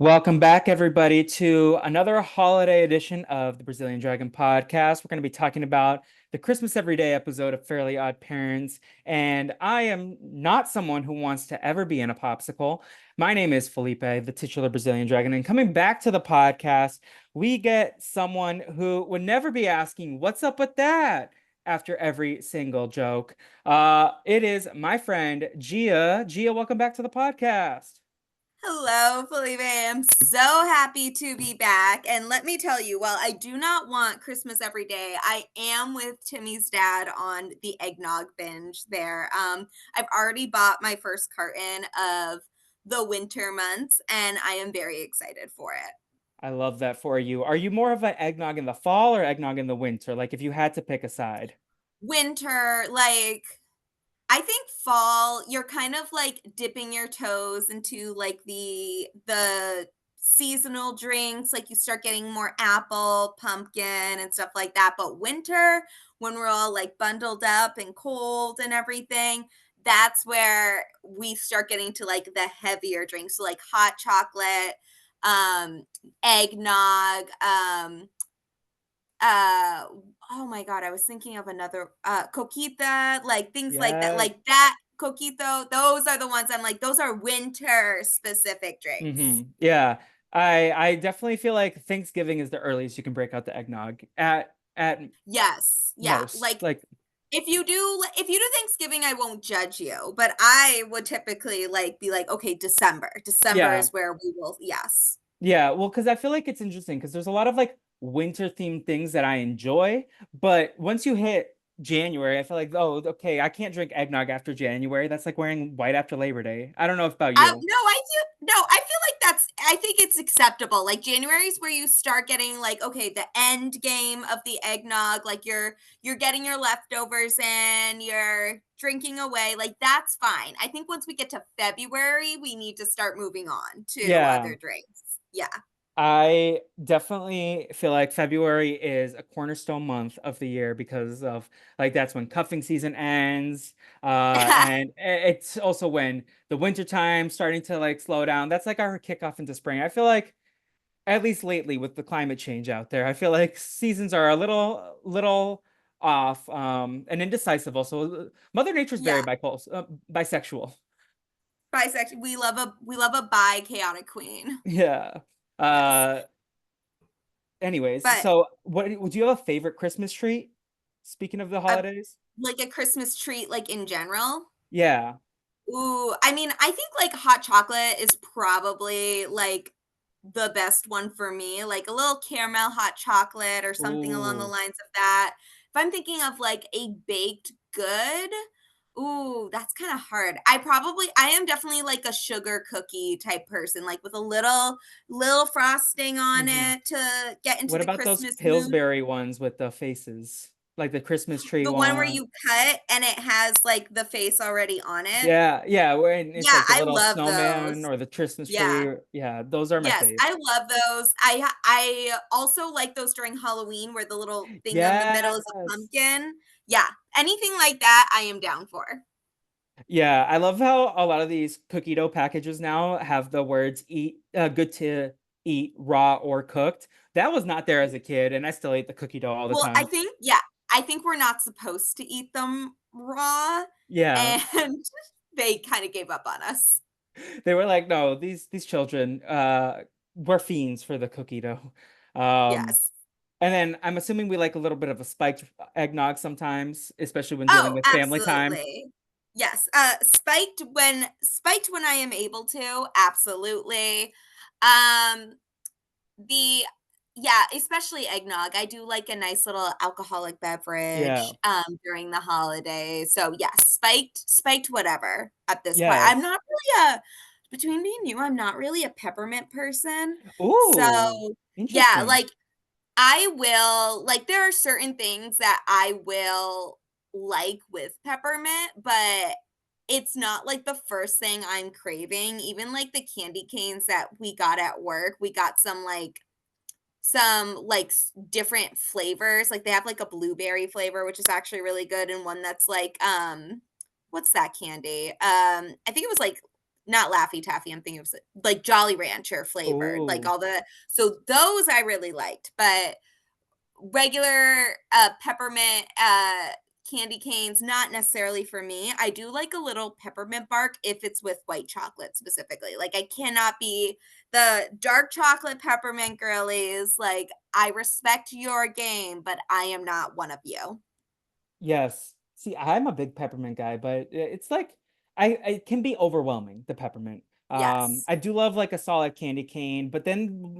Welcome back, everybody, to another holiday edition of the Brazilian Dragon podcast. We're going to be talking about the Christmas Everyday episode of Fairly Odd Parents. And I am not someone who wants to ever be in a popsicle. My name is Felipe, the titular Brazilian Dragon. And coming back to the podcast, we get someone who would never be asking, "What's up with that?" after every single joke. It is my friend, Gia. Gia, welcome back to the podcast. Hello, Felipe. I'm so happy to be back. And let me tell you, while I do not want Christmas every day, I am with Timmy's dad on the eggnog binge there. I've already bought my first carton of the winter months, and I am very excited for it. I love that for you. Are you more of an eggnog in the fall or eggnog in the winter? Like if you had to pick a side. Winter, I think fall, you're kind of like dipping your toes into like the seasonal drinks, like you start getting more apple, pumpkin and stuff like that. But winter, when we're all like bundled up and cold and everything, that's where we start getting to like the heavier drinks. So like hot chocolate, um, eggnog, uh oh my god, I was thinking of another coquita, like things like that, Yeah. like that coquito. Those are the ones I'm like, those are winter specific drinks. Yeah. I definitely feel like Thanksgiving is the earliest you can break out the eggnog at Yes, yeah, most. like Like if you do Thanksgiving, I won't judge you, but I would typically like be like, okay, December yeah. is where we will. Yes. Yeah, well, because I feel like it's interesting because there's a lot of like winter themed things that I enjoy, but once you hit January, I feel like, oh, okay, I can't drink eggnog after January. That's like wearing white after Labor Day. I don't know about you. No, I do. No, I feel like I think it's acceptable. Like January is where you start getting like, okay, the end game of the eggnog. Like you're getting your leftovers in, you're drinking away. Like that's fine. I think once we get to February, we need to start moving on to Yeah. other drinks. Yeah. I definitely feel like February is a cornerstone month of the year because of like that's when cuffing season ends. And it's also when the winter time starting to like slow down. That's like our kickoff into spring. I feel like at least lately with the climate change out there, I feel like seasons are a little off and indecisive also. Mother Nature's very Yeah. bisexual. Bisexual. We love a bi chaotic queen. Yeah. Yes. Uh Anyways, But so what would you have a favorite Christmas treat? Speaking of the a holidays? like a Christmas treat, like in general. Yeah. Ooh, I mean, I think like hot chocolate is probably like the best one for me, like a little caramel hot chocolate or something along the Ooh. lines of that. If I'm thinking of like a baked good, ooh, that's kind of hard. I am definitely like a sugar cookie type person, like with a little frosting on Hmm. it to get into What the about those Christmas mood. Pillsbury ones with the faces? Like the Christmas tree The one where one? you cut and it has like the face already on it. Yeah, yeah, where it's Yeah, like the I little love snowman those. or the Christmas Yeah. tree. Yeah, those are my Yes, fave. I love those. I also like those during Halloween where the little thing in the middle is a Yes. pumpkin. Yeah, anything like that, I am down for. Yeah, I love how a lot of these cookie dough packages now have the words eat good to eat raw or cooked. That was not there as a kid, and I still ate the cookie dough all the Well, I time. think yeah, I think we're not supposed to eat them raw, Yeah, and they kinda gave up on us. they were like, no, these children were fiends for the cookie dough. Um, Yes. and then I'm assuming we like a little bit of a spiked eggnog sometimes, especially when dealing Oh, with family time. absolutely. Yes, spiked when I am able to, absolutely. Um, The yeah, especially eggnog. I do like a nice little alcoholic beverage, Yeah. during the holidays. So, yes, spiked whatever at this point. I'm Yes. not really a between me and you, I'm not really a peppermint person. Ooh, So, yeah, interesting. like, I will like, there are certain things that I will like with peppermint, but it's not, like, the first thing I'm craving. Even, like, the candy canes that we got at work, we got some different flavors. Like they have like a blueberry flavor, which is actually really good, and one that's like what's that candy? I think it was like not Laffy Taffy, I'm thinking of like Jolly Rancher flavored, like Oh, all the so those I really liked, but regular peppermint candy canes not necessarily for me. I do like a little peppermint bark if it's with white chocolate specifically. Like I cannot be the dark chocolate peppermint girlies. Like I respect your game, but I am not one of you. yes. See, I'm a big peppermint guy, but it's like I it can be overwhelming, the peppermint. Yes. I do love like a solid candy cane, but then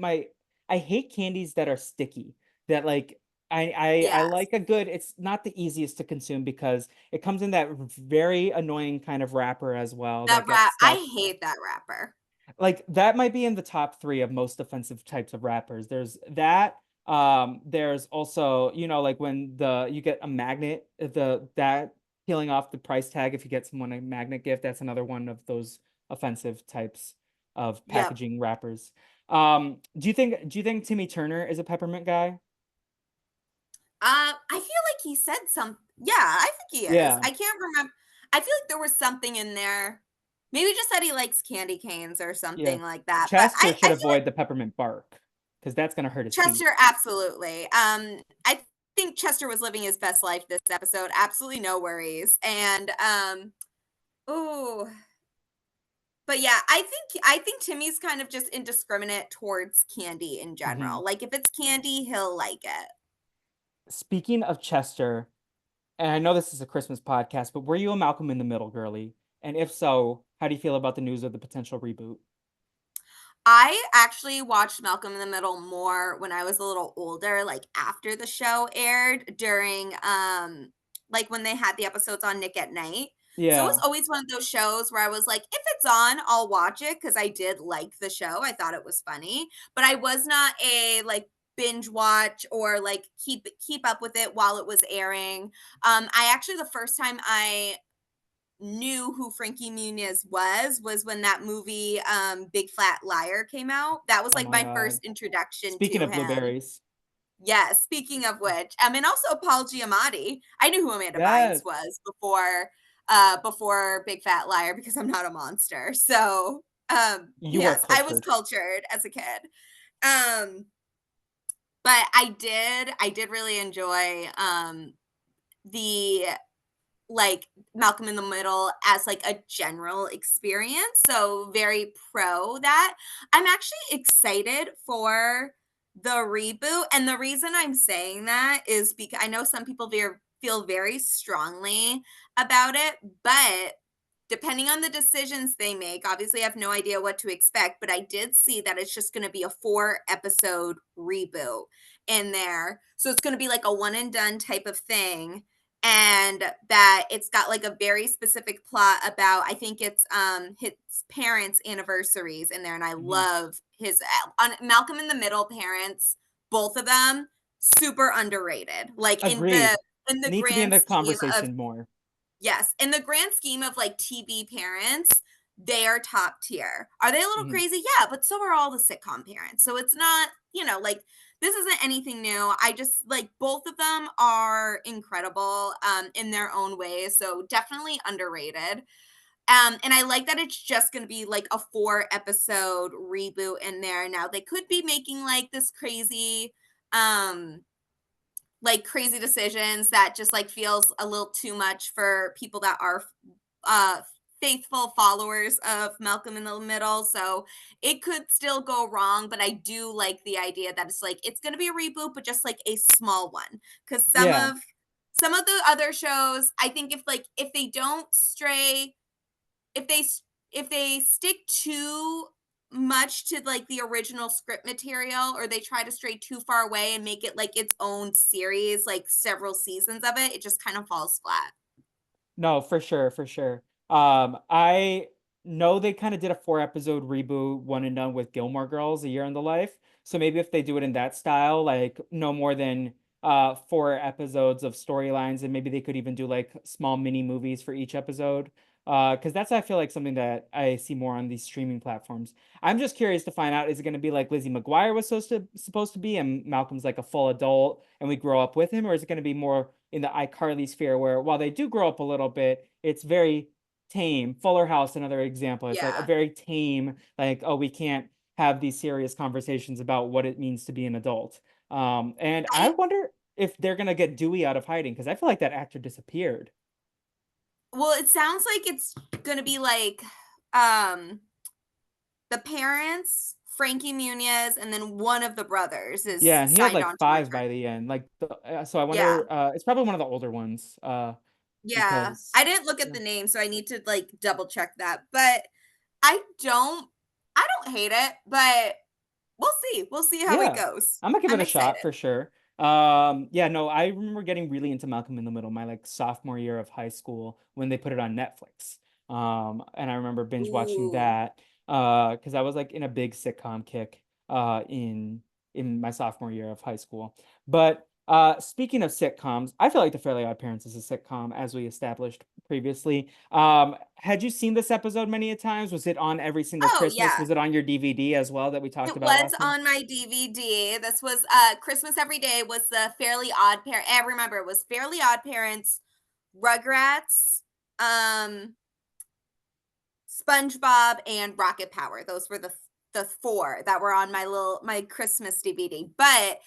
I hate candies that are sticky. That like I Yes. like a good, it's not the easiest to consume because it comes in that very annoying kind of wrapper as well that That gets wrap stuck. I hate that wrapper. Like that might be in the top three of most offensive types of rappers. There's that. There's also, like when you get a magnet, that peeling off the price tag if you get someone a magnet gift, that's another one of those offensive types of Yep. packaging wrappers. Do you think Timmy Turner is a peppermint guy? I feel like he said some yeah, I think he is. Yeah. I can't remember. I feel like there was something in there. Maybe just that he likes candy canes or Yeah. something like that. But Chester I should feel like avoid the peppermint bark because that's gonna hurt his teeth. Chester absolutely. I think Chester was living his best life this episode. Absolutely no worries. And ooh, but yeah, I think Timmy's kind of just indiscriminate towards candy in Mhm. general. Like if it's candy, he'll like it. Speaking of Chester, and I know this is a Christmas podcast, but were you a Malcolm in the Middle girly? And if so, how do you feel about the news of the potential reboot? I actually watched Malcolm in the Middle more when I was a little older, like after the show aired during like when they had the episodes on Nick at Night. So it was Yeah. always one of those shows where I was like, if it's on, I'll watch it because I did like the show. I thought it was funny, but I was not a like binge watch or like keep up with it while it was airing. I actually the first time I knew who Frankie Muniz was when that movie Big Flat Liar came out. That was Oh like my my God. first introduction Speaking to of him. blueberries. Yes, speaking of which, and also Paul Giamatti. I knew who Amanda Bynes Yes. was before Big Fat Liar because I'm not a monster. So, You are yes, I was cultured. cultured as a kid. Um, but I did really enjoy the like Malcolm in the Middle as like a general experience. So very pro that. I'm actually excited for the reboot. And the reason I'm saying that is because I know some people feel very strongly about it, but depending on the decisions they make, obviously I have no idea what to expect, but I did see that it's just going to be a 4 episode reboot in there. So it's going to be like a one and done type of thing, and that it's got like a very specific plot about, I think it's his parents anniversaries in there, and I Mhm. love his on Malcolm in the Middle parents, both of them super underrated, like Agreed. in the Need to be in grand the scheme of conversation more. yes, in the grand scheme of like TV parents, they are top tier. Are they a little Mhm. crazy? Yeah, but so are all the sitcom parents. So it's not, like this isn't anything new. I just like both of them are incredible in their own ways. So definitely underrated. And I like that it's just going to be like a 4 episode reboot in there. Now they could be making like this um crazy decisions that just like feels a little too much for people that are uh faithful followers of Malcolm in the Middle. So it could still go wrong, but I do like the idea that it's like it's going to be a reboot but just like a small one, cuz Yeah. some of the other shows, I think if they don't stray if they if they stick too much to like the original script material, or they try to stray too far away and make it like its own series, like several seasons of it, it just kind of falls flat. No, for sure, for sure. I know they kind of did a 4 episode reboot, one and done with Gilmore Girls, A Year in the Life. So maybe if they do it in that style, like no more than 4 episodes of storylines, and maybe they could even do like small mini movies for each episode. Because that's I feel like something that I see more on these streaming platforms. I'm just curious to find out, is it going to be like Lizzie McGuire was supposed to be, and Malcolm's like a full adult and we grow up with him, or is it going to be more in the iCarly sphere where while they do grow up a little bit, it's very tame. Fuller House, another example. It's like a Yeah. very tame, like, oh, we can't have these serious conversations about what it means to be an adult. And I I wonder if they're gonna get Dewey out of hiding because I feel like that actor disappeared. Well, it sounds like it's gonna be like, um, the parents, Frankie Muniz, and then one of the brothers is Yeah, and he had signed like on to five return. by the end. Like, so I Yeah. wonder. It's probably one of the older ones. Yeah. Because I didn't look at yeah, the name, so I need to, like, double check that, but I don't I don't hate it, but we'll see. We'll see how it yeah, goes. I'm gonna give it I'm a shot excited. for sure. Yeah, no, I remember getting really into Malcolm in the Middle my like sophomore year of high school when they put it on Netflix. And I remember binge watching Ooh. that because I was like in a big sitcom kick in my sophomore year of high school. But speaking of sitcoms, I feel like The Fairly Odd Parents is a sitcom, as we established previously. Had you seen this episode many a times? Was it on every single Oh, Christmas? yeah. Was it on your DVD as well that we talked It about was last time? on my DVD. This was, Christmas Every Day was the Fairly Odd Parent I remember it was Fairly Odd Parents, Rugrats, um, SpongeBob, and Rocket Power. Those were the 4 that were on my Christmas DVD, but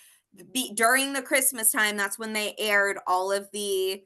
during the Christmas time, that's when they aired all of the,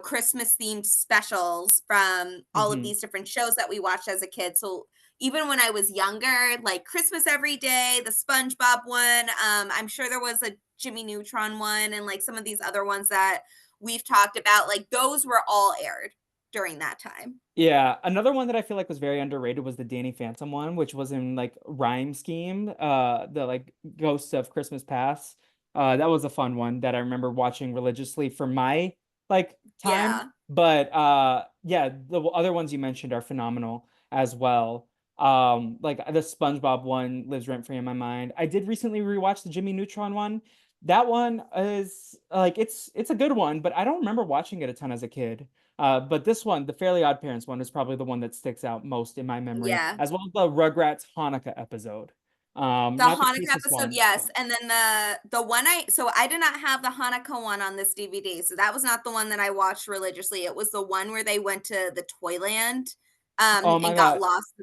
Christmas themed specials from all of Hmm. these different shows that we watched as a kid. So even when I was younger, like Christmas Every Day, the SpongeBob one, I'm sure there was a Jimmy Neutron one and like some of these other ones that we've talked about, like those were all aired during that time. Yeah, another one that I feel like was very underrated was the Danny Phantom one, which was in like Rhyme Scheme, the like Ghosts of Christmas Past. That was a fun one that I remember watching religiously for my like time. Yeah. But yeah, the other ones you mentioned are phenomenal as well. Like the SpongeBob one lives rent free in my mind. I did recently rewatch the Jimmy Neutron one. That one is like it's a good one, but I don't remember watching it a ton as a kid. But this one, the Fairly Odd Parents one, is probably the one that sticks out most in my memory, Yeah. as well as the Rugrats Hanukkah episode. The Not the Hanukkah Christmas episode, one. yes, and then the one I did not have the Hanukkah one on this DVD, so that was not the one that I watched religiously. It was the one where they went to the Toyland, Oh my and got God. lost,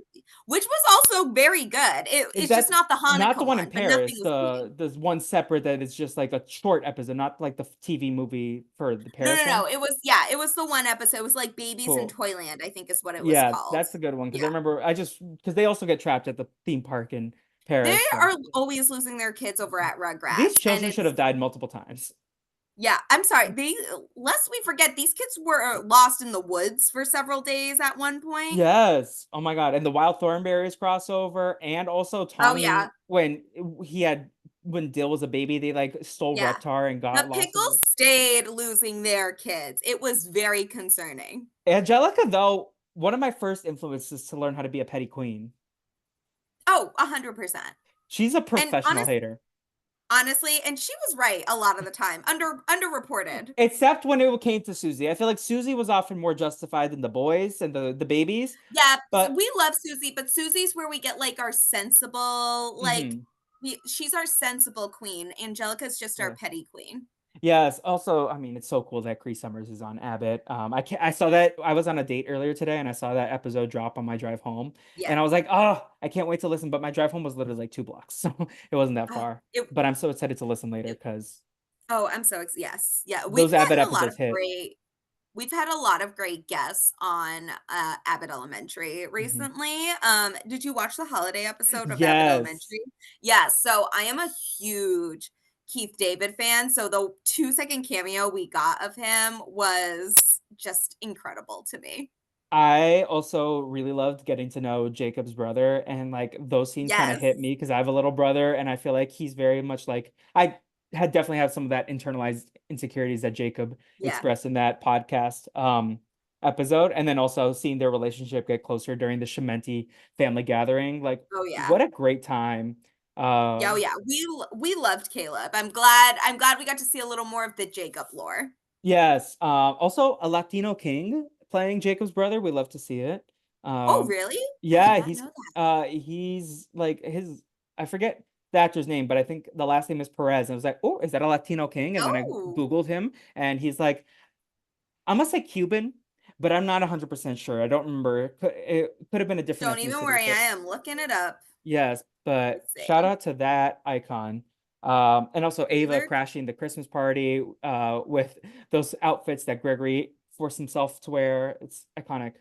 which was also very good. Is It's just that not the not the Hanukkah one in one, but nothing Paris? was beating. The one separate that is just like a short episode, not like the TV movie for the No, Paris no, one? no. It was yeah, it was the one episode. It was like Babies in Cool. Toyland, I think is what it was Yeah, called. that's a good one because I Yeah. remember because they also get trapped at the theme park in They Paris. So are always losing their kids over at these Rugrats, and children should have it's died multiple times. yeah, I'm sorry. Lest we forget, these kids were lost in the woods for several days at one point. Yes. Oh my God. And the Wild Thornberrys crossover, and also Oh Tommy yeah, when Dill was a baby, they like stole yeah. Reptar and The got lost in the Pickles woods. stayed losing their kids. It was very concerning. Angelica, though, one of my first influences to learn how to be a petty queen. Oh, 100%. She's a And professional hater. honestly, and she was right a lot of the time. Underreported. Except when it came to Susie. I feel like Susie was often more justified than the boys and the babies. Yeah, But we love Susie, but Susie's where we get like our sensible, like mhm, she's our sensible queen. Angelica's just our yeah. petty queen. Yes. Also, I mean, it's so cool that Cree Summers is on Abbott. I saw that I was on a date earlier today, and I saw that episode drop on my drive home, Yeah. and I was like, oh, I can't wait to listen. But my drive home was literally like 2 blocks, so it wasn't that Oh, far. it But I'm so excited to listen later it because Oh, I'm so ex yes. Yeah, those Abbott episodes hit. we've had a lot of great guests on, Abbott Elementary Mhm. recently. Did you watch the holiday episode of Abbott Yes. Elementary? Yes, so I am a huge Keith David fan, so the 2-second cameo we got of him was just incredible to me. I also really loved getting to know Jacob's brother, and like those scenes kind of Yes. hit me because I have a little brother, and I feel like he's very much like I had definitely have some of that internalized insecurities that Jacob Yeah. expressed in that podcast episode, and then also seeing their relationship get closer during the Shementi family gathering. Like, Oh, yeah. what a great time. Yeah, oh, Um, yeah. We loved Caleb. I'm glad we got to see a little more of the Jacob lore. yes. Also a Latino king playing Jacob's brother. We love to see it. Oh, Um, really? I did yeah, not know that. he's like his I forget the actor's name, but I think the last name is Perez. And I was like, oh, is that a Latino king? And then I Oh. Googled him, and he's like, I'm gonna say Cuban, but I'm not 100% sure. I don't remember. It could have been a different Don't even ethnicity, worry, I but am looking it up. yes, but Let's shout see. out to that icon. And also Ava Taylor. crashing the Christmas party with those outfits that Gregory forced himself to wear. It's iconic.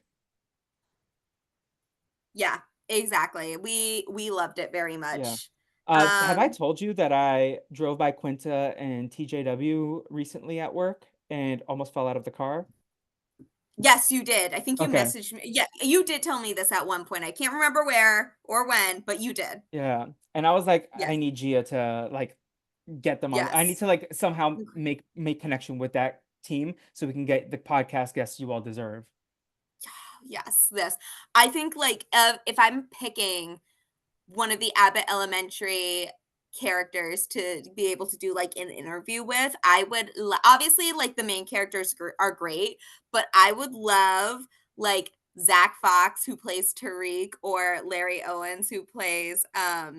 Yeah, exactly. We loved it very Yeah. much. Have I Um, told you that I drove by Quinta and TJW recently at work and almost fell out of the car? yes, you did. I think you Okay. messaged me. Yeah, you did tell me this at one point. I can't remember where or when, but you did. Yeah. And I was like, I Yes. need Gia to like get them on. I need Yes. to like somehow make connection with that team so we can get the podcast guests you all deserve. Yes, this. I think like if I'm picking one of the Abbott Elementary characters to be able to do like an interview with, I would obviously like the main characters are great, but I would love like Zach Fox who plays Tariq or Larry Owens who plays Zach,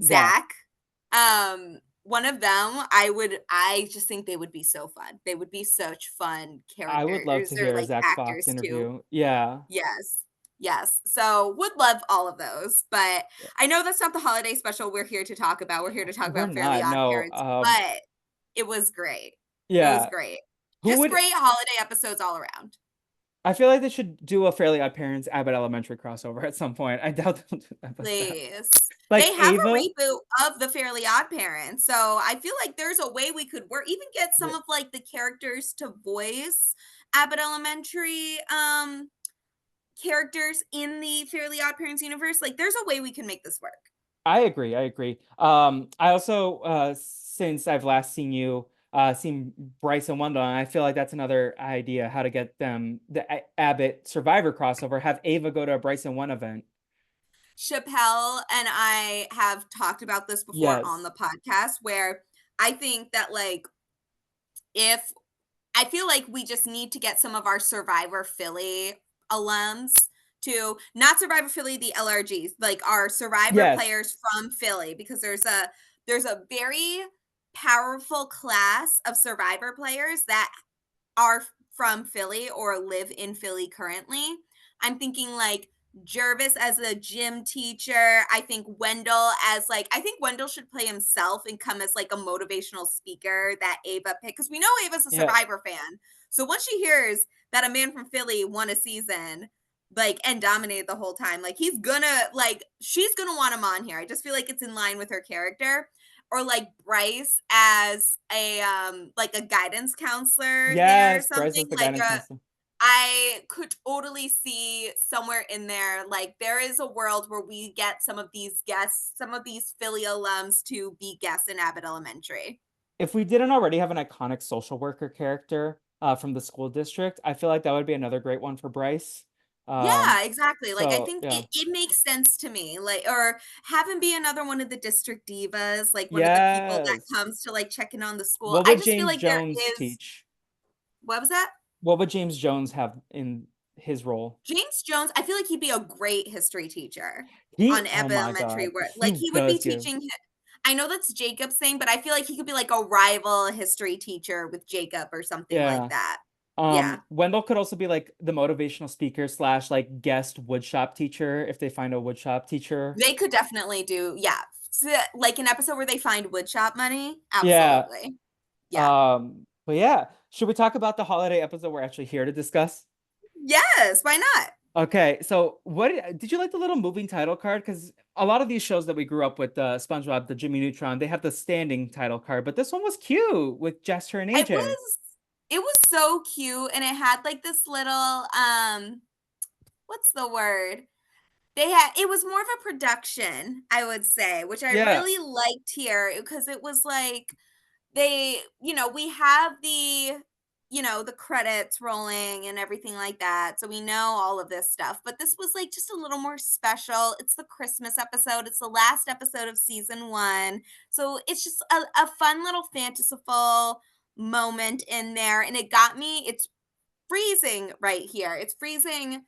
Zach. One of them, I just think they would be so fun. They would be such fun I would love characters to or hear a like Zach Fox actors too. interview. Yeah. Yes. Yes. So would love all of those. But I know that's not the holiday special we're here to talk about. We're here to talk We're about Fairly not. Odd No. Parents, but it was great. It was Yeah. great. Who Just would great holiday episodes all around. I feel like they should do a Fairly Odd Parents Abbott Elementary crossover at some point. I doubt they'll do that, but Please. like They have a Ava. reboot of the Fairly Odd Parents. So I feel like there's a way we could work even get Yeah, some of like the characters to voice Abbott Elementary characters in the Fairly Odd Parents universe. Like there's a way we can make this work. I agree. I agree. I also since I've last seen you seen Bryce and Wendell, and I feel like that's another idea how to get them the Abbott Survivor crossover. Have Ava go to a Bryce and one event. Chappelle and I have talked about this before on Yes. the podcast where I think that like if I feel like we just need to get some of our Survivor Philly alums to not Survivor Philly the LRGs, like our Survivor Yes. players from Philly because there's a very powerful class of Survivor players that are from Philly or live in Philly currently. I'm thinking like Jervis as a gym teacher. I think I think Wendell should play himself and come as like a motivational speaker that Ava picked because we know Ava's a Yeah. Survivor fan. So once she hears that a man from Philly won a season, like and dominated the whole time, like she's gonna want him on here. I just feel like it's in line with her character or like Bryce as a like a guidance counselor there or Yes. Bryce something is the like guidance a counselor. I could totally see somewhere in there like there is a world where we get some of these guests, some of these Philly alums to be guests in Abbott Elementary. If we didn't already have an iconic social worker character from the school district, I feel like that would be another great one for Bryce. Um, Yeah, exactly. Like I so think yeah. it makes sense to me. Like or have him be another one of the district divas, like one of the people that Yes. comes to like check in on the school. What I would just feel James like there Jones is teach? what was that? What would James Jones have in his role? James Jones, I feel like he'd be a great history teacher on Oh Abbott my Elementary God, where like he he would be does give. teaching I know that's Jacob's thing, but I feel like he could be like a rival history teacher with Jacob or something like Yeah. that. Yeah. Wendell could also be like the motivational speaker slash like guest woodshop teacher if they find a woodshop teacher. They could definitely do yeah. Like an episode where they find woodshop money. Yeah. Absolutely. Yeah. But yeah, should we talk about the holiday episode we're actually here to discuss? Yes, why not? Okay, so what did you like the little moving title card? Because a lot of these shows that we grew up with, SpongeBob, the Jimmy Neutron, they have the standing title card, but this one was cute with Jester and It AJ. was it was so cute and it had like this little what's the word? It was more of a production, I would say, which I Yeah, really liked here because it was like we have the credits rolling and everything like that. So we know all of this stuff, but this was like just a little more special. It's the Christmas episode. It's the last episode of season 1. So it's just a fun little fantastical moment in there and it got me it's freezing right here. It's freezing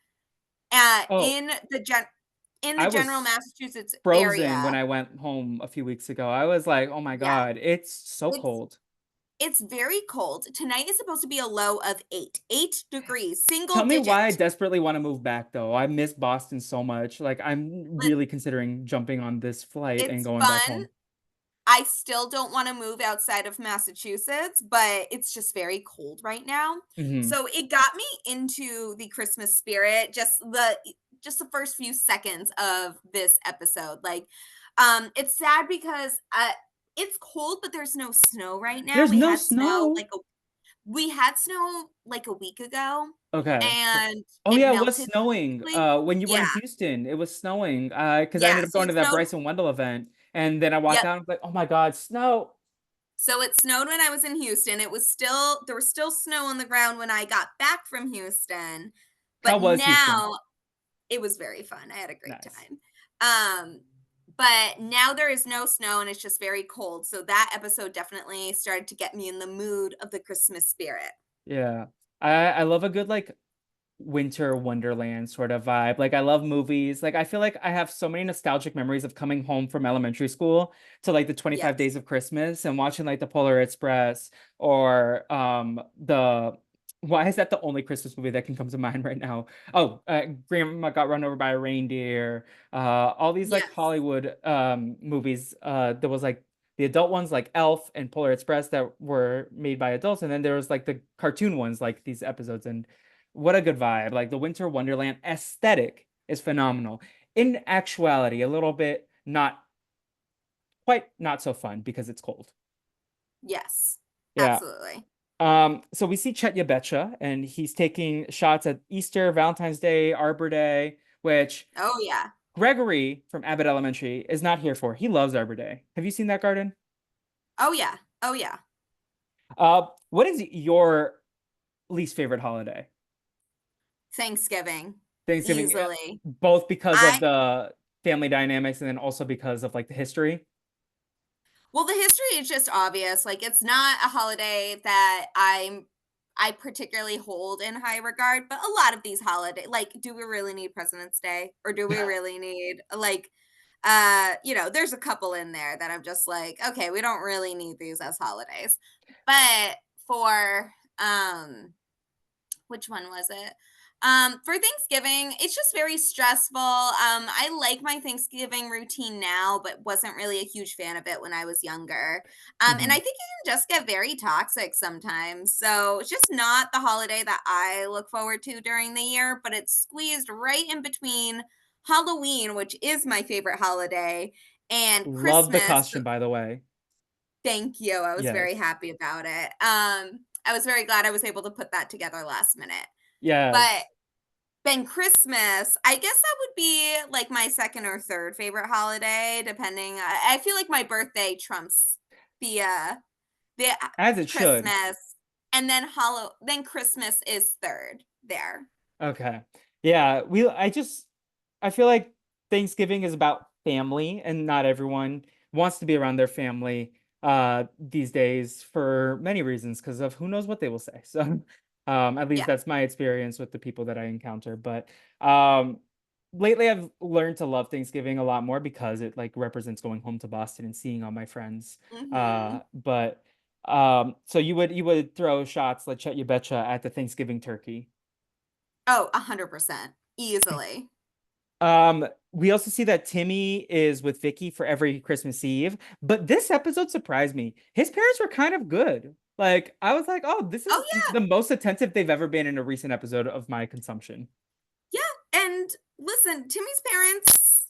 oh, in the I general was Massachusetts frozen when area. I went home a few weeks ago. I was like, oh my Yeah. God, it's so It's cold. It's very cold. Tonight is supposed to be a low of 8 degrees, single Tell me why I digit. desperately want to move back though. I miss Boston so much. Like I'm But really considering jumping on this flight and it's going back fun. home. I still don't wanna move outside of Massachusetts, but it's just very cold right now. Hmm. So it got me into the Christmas spirit, just the first few seconds of this episode. Like, it's sad because, it's cold, but there's no snow right now. There's no snow. We had snow, like, a week ago, Okay. and Oh it yeah, it was melted snowing. quickly. When you were Yeah, in Houston, it was snowing. Because I yeah, ended up so going it to that snowed. Bryson Wendell event, and then I walked Yep. out and was like, oh my God, snow. So it snowed when I was in Houston. There was still snow on the ground when I got back from Houston, How but was Houston? now it was very fun. I had a great Nice. time. Um, but now there is no snow and it's just very cold. So that episode definitely started to get me in the mood of the Christmas spirit. Yeah. I love a good like winter wonderland sort of vibe. Like I love movies. Like I feel like I have so many nostalgic memories of coming home from elementary school to like the 25 Yes. days of Christmas and watching like the Polar Express or the why is that the only Christmas movie that can come to mind right now? Oh, Grandma Got Run Over by a Reindeer. All these like Yes. Hollywood movies. There was like the adult ones like Elf and Polar Express that were made by adults, and then there was like the cartoon ones like these episodes. And what a good vibe. Like the Winter Wonderland aesthetic is phenomenal. In actuality, a little bit not quite not so fun because it's cold. Yes. Yeah. Absolutely. So we see Chet Yabetcha, and he's taking shots at Easter, Valentine's Day, Arbor Day, which Oh yeah. Gregory from Abbott Elementary is not here for. He loves Arbor Day. Have you seen that garden? Oh yeah. Oh yeah. What is your least favorite holiday? Thanksgiving. Thanksgiving, Easily. both because of I the family dynamics and then also because of like the history. Well, the history is just obvious. Like it's not a holiday that I particularly hold in high regard, but a lot of these holiday like do we really need President's Day or do we really need like there's a couple in there that I'm just like, okay, we don't really need these as holidays. But for which one was it? For Thanksgiving, it's just very stressful. I like my Thanksgiving routine now, but wasn't really a huge fan of it when I was younger. And I Mhm. think it can just get very toxic sometimes. So it's just not the holiday that I look forward to during the year, but it's squeezed right in between Halloween, which is my favorite holiday, and Love the Christmas. costume, by the way. Thank you. I was very Yes. happy about it. I was very glad I was able to put that together last minute. But Yes. then Christmas, I guess that would be like my second or third favorite holiday, depending. I feel like my birthday trumps the As it should. Christmas, and then Christmas is third there. Okay. Yeah, I feel like Thanksgiving is about family and not everyone wants to be around their family these days for many reasons because of who knows what they will say. So at least Yeah. that's my experience with the people that I encounter. But um lately I've learned to love Thanksgiving a lot more because it like represents going home to Boston and seeing all my friends. Hmm. But so you would throw shots like Chet You Betcha at the Thanksgiving turkey. Oh, 100%. Easily. We also see that Timmy is with Vicky for every Christmas Eve, but this episode surprised me. His parents were kind of good. Like, I was like, oh, this Oh is the most attentive they've ever been in a recent episode of my consumption. yeah. And listen, Timmy's parents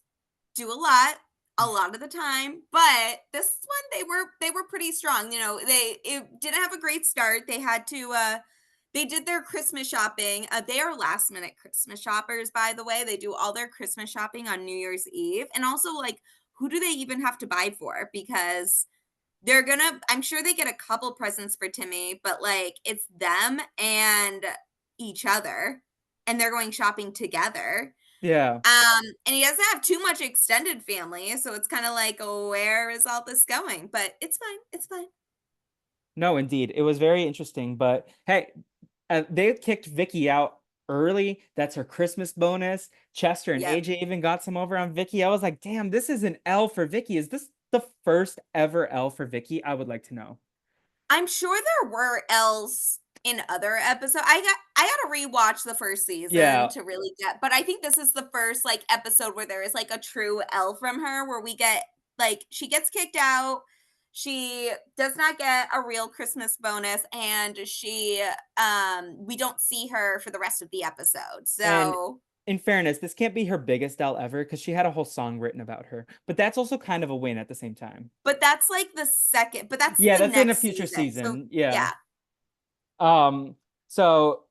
do a lot of the time, but this one they were pretty strong. It didn't have a great start. They did their Christmas shopping. They are last minute Christmas shoppers, by the way. They do all their Christmas shopping on New Year's Eve. And also like who do they even have to buy for? Because I'm sure they get a couple presents for Timmy, but like it's them and each other and they're going shopping together. Yeah. And he doesn't have too much extended family, so it's kind of like, oh, where is all this going? But it's fine. It's fine. No, indeed. It was very interesting, but hey, they kicked Vicky out early. That's her Christmas bonus. Chester and Yep. AJ even got some over on Vicky. I was like, damn, this is an L for Vicky. Is this the first ever L for Vicky? I would like to know. I'm sure there were elves in other episodes. I gotta rewatch the first season Yeah, to really get, but I think this is the first like episode where there is like a true elf from her, where we get like she gets kicked out. She does not get a real Christmas bonus, and we don't see her for the rest of the episode. and So in fairness, this can't be her biggest L ever because she had a whole song written about her. But that's also kind of a win at the same time. but that's like the second, but that's Yeah, the that's in a next future season. So season. Yeah. yeah. So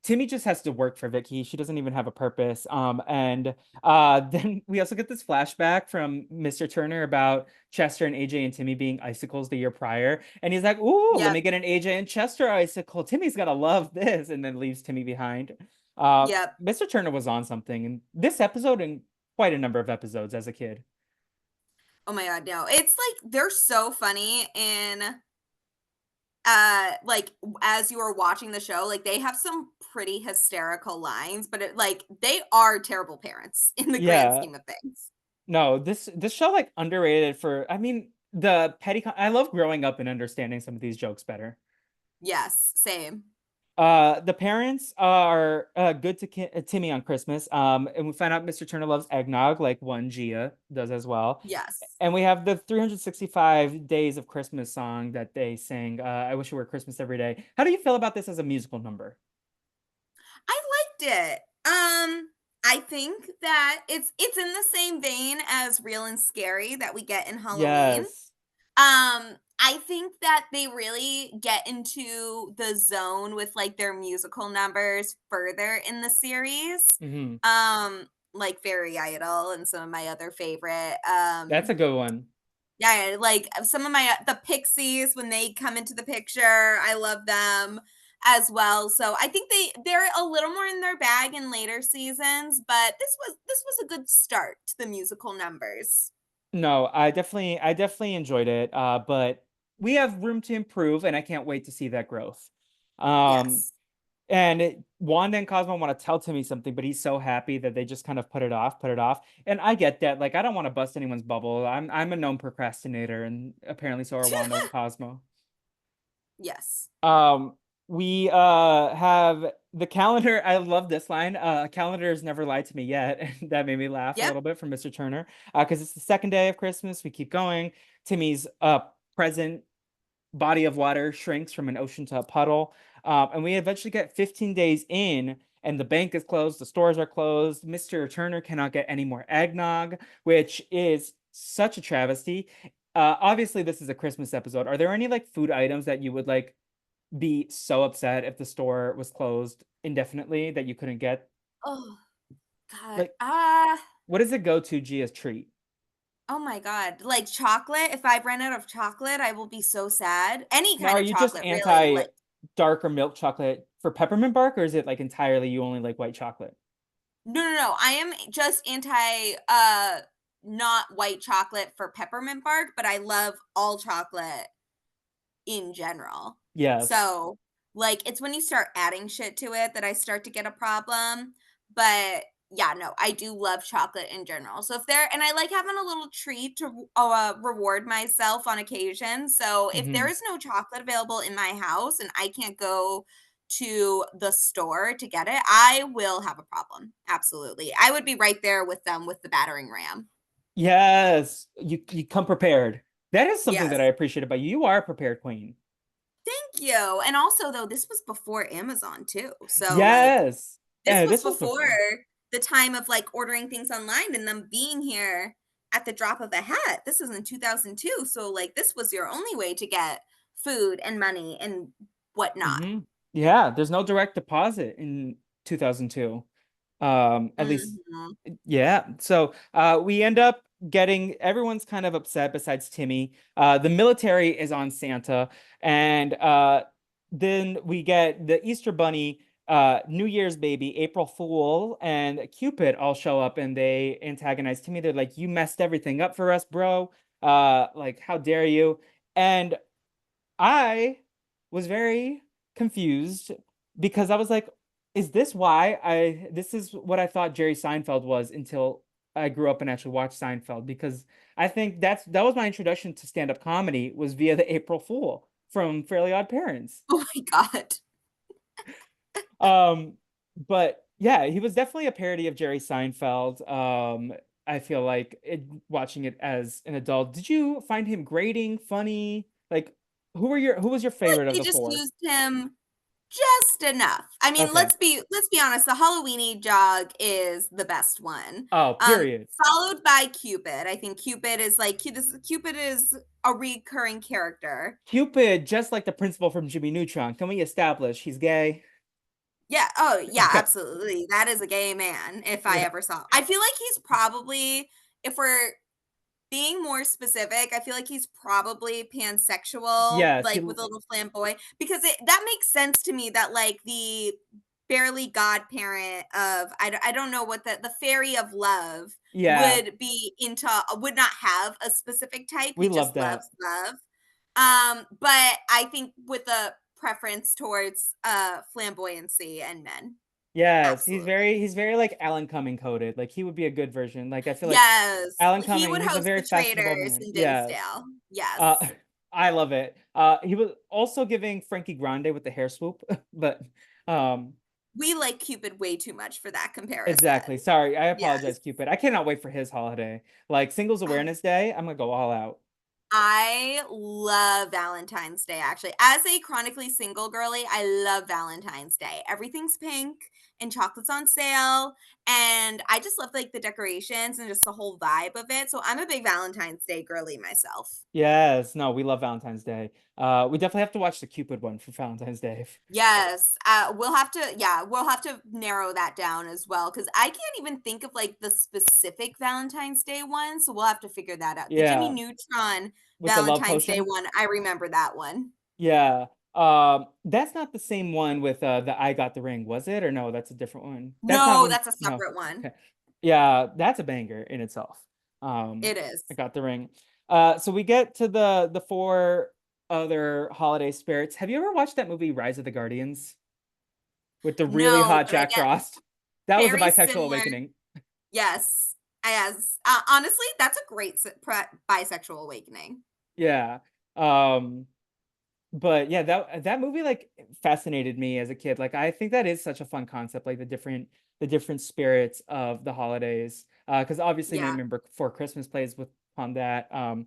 Timmy just has to work for Vicky. She doesn't even have a purpose. And then we also get this flashback from Mr. Turner about Chester and AJ and Timmy being icicles the year prior. And he's like, "Ooh, let Yep. me get an AJ and Chester icicle. Timmy's gonna love this," and then leaves Timmy behind. Yep. Mr. Turner was on something in this episode and quite a number of episodes as a kid. Oh my god, no. It's like they're so funny in like as you are watching the show, like they have some pretty hysterical lines, but it like they are terrible parents in the grand Yeah. scheme of things. No, this show like underrated for I mean the I love growing up and understanding some of these jokes better. Yes, same. The parents are good to Timmy on Christmas. And we find out Mr. Turner loves eggnog, like one Gia does as well. Yes. And we have the 365 Days of Christmas song that they sing. I wish it were Christmas every day. How do you feel about this as a musical number? I liked it. I think that it's in the same vein as Real and Scary that we get in Halloween. Yes. I think that they really get into the zone with like their musical numbers further in the series. Hmm. Like Fairy Idol and some of my other favorite. That's a good one. Yeah, like some of my the Pixies when they come into the picture, I love them as well. So I think they're a little more in their bag in later seasons, but this was a good start to the musical numbers. No, I definitely enjoyed it. But we have room to improve, and I can't wait to see that growth. Um, Yes. Wanda and Cosmo want to tell Timmy something, but he's so happy that they just kind of put it off. And I get that. Like, I don't want to bust anyone's bubble. I'm a known procrastinator, and apparently so are Wanda and Cosmo. Yes. Um, we have the calendar. I love this line. Calendar has never lied to me yet. And that made me laugh a Yep. little bit from Mr. Turner. Because it's the second day of Christmas. We keep going. Timmy's present body of water shrinks from an ocean to a puddle. And we eventually get 15 days in, and the bank is closed, the stores are closed. Mr. Turner cannot get any more eggnog, which is such a travesty. Obviously, this is a Christmas episode. Are there any like food items that you would like be so upset if the store was closed indefinitely that you couldn't get? Oh God. Like, what does it go to Gia's treat? Oh my God. Like chocolate. If I run out of chocolate, I will be so sad. Any Now, kind are of you just chocolate, really. anti Like dark or milk chocolate for peppermint bark, or is it like entirely you only like white chocolate? no, no, no. I am just anti not white chocolate for peppermint bark, but I love all chocolate in general. Yes. So, like, it's when you start adding shit to it that I start to get a problem. But yeah, no, I do love chocolate in general. So if there, and I like having a little treat to reward myself on occasion. So if there Hmm. is no chocolate available in my house and I can't go to the store to get it, I will have a problem. Absolutely. I would be right there with them with the battering ram. Yes, you come prepared. That is something that I Yes. appreciate about you. You are a prepared queen. Thank you. And also though, this was before Amazon too. So like Yes. this was This was before before. the time of like ordering things online and them being here at the drop of a hat. This was in 2002. So like this was your only way to get food and money and whatnot. Hmm. Yeah, there's no direct deposit in 2002. At least, Mhm. yeah. So we end up getting everyone's kind of upset besides Timmy. The military is on Santa, and then we get the Easter Bunny, New Year's baby, April Fool, and Cupid all show up and they antagonize Timmy. They're like, "You messed everything up for us, bro. Like, how dare you?" And I was very confused because I was like, is this why this is what I thought Jerry Seinfeld was until I grew up and actually watched Seinfeld because I think that was my introduction to stand-up comedy was via the April Fool. from Fairly Odd Parents. Oh my god. Um, but yeah, he was definitely a parody of Jerry Seinfeld. I feel like watching it as an adult. Did you find him grating, funny? Like, who was your Like favorite of they the just four? used him just enough. I mean, Okay. let's be honest, the Halloweeny jog is the best one. Oh, period. Followed by Cupid. I think Cupid is like Cupid is a recurring character. Cupid, just like the principal from Jimmy Neutron. Can we establish he's gay? Yeah, oh yeah, Okay. absolutely. That is a gay man if I Yeah. ever saw. I feel like he's probably, if we're being more specific, I feel like he's probably pansexual, Yes, he like with a little flamboy, because that makes sense to me that like the barely godparent of I don't know what the fairy of love yeah, would be into, would not have a specific type. we He love just that. loves love. But I think with a preference towards flamboyancy and men. Yes, Absolutely. he's very like Alan Cumming coded. Like he would be a good version. Like I feel like Yes. Alan He Cumming, would he's a host very the fashionable Traders man. in Yes. Dimmsdale. Uh Yes. I love it. He was also giving Frankie Grande with the hair swoop, but um We like Cupid way too much for that exactly. comparison. Sorry, I Yes. apologize, Cupid. I cannot wait for his holiday. Like Singles Oh, Awareness Day, I'm gonna go all out. I love Valentine's Day, actually. As a chronically single girly, I love Valentine's Day. Everything's pink and chocolate's on sale, and I just love, like, the decorations and just the whole vibe of it, so I'm a big Valentine's Day girly myself. Yes, no, we love Valentine's Day. We definitely have to watch the Cupid one for Valentine's Day. Yes, we'll have to narrow that down as well, because I can't even think of, like, the specific Valentine's Day one, so we'll have to figure that out. The Jimmy Yeah, Neutron with the love Valentine's Day potion. one, I remember that one. Yeah. That's not the same one with the I Got the Ring, was it? Or no, that's a different one. That's not No, when that's a no. separate one. Okay. Yeah, that's a banger in itself. It is. I Got the Ring. So we get to the four other holiday spirits. Have you ever watched that movie Rise of the Guardians with the really No, hot but I Jack get Frost? That was a very bisexual similar. awakening. Yes, yes. Honestly, that's a great bisexual awakening. Yeah. But yeah, that movie like fascinated me as a kid. Like I think that is such a fun concept, like the different spirits of the holidays. Because obviously Yeah. Nightmare Before Christmas plays with on that. So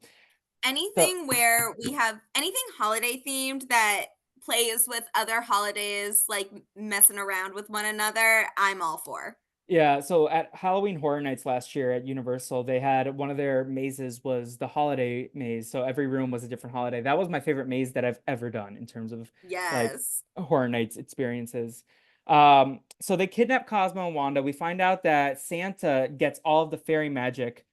Anything where we have anything holiday themed that plays with other holidays, like messing around with one another, I'm all for. yeah, so at Halloween Horror Nights last year at Universal, they had one of their mazes was the holiday maze. So every room was a different holiday. That was my favorite maze that I've ever done in terms of like Yes. Horror Nights experiences. So they kidnap Cosmo and Wanda. We find out that Santa gets all of the fairy magic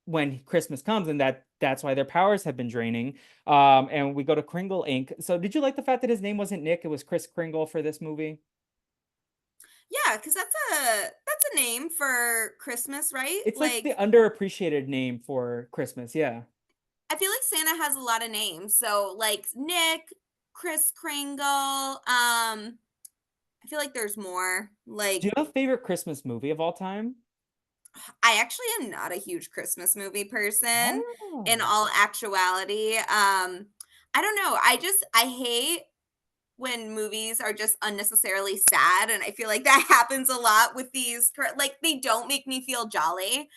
when Christmas comes, and that's why their powers have been draining. And we go to Kringle Inc. So did you like the fact that his name wasn't Nick? It was Chris Kringle for this movie. Yeah, because that's a name for Christmas, right? It's like the Like underappreciated name for Christmas. Yeah. I feel like Santa has a lot of names. So like Nick, Chris Kringle, I feel like there's more. Do you Like have a favorite Christmas movie of all time? I actually am not a huge Christmas movie person in Oh. all actuality. I don't know. I hate when movies are just unnecessarily sad, and I feel like that happens a lot with these like they don't make me feel jolly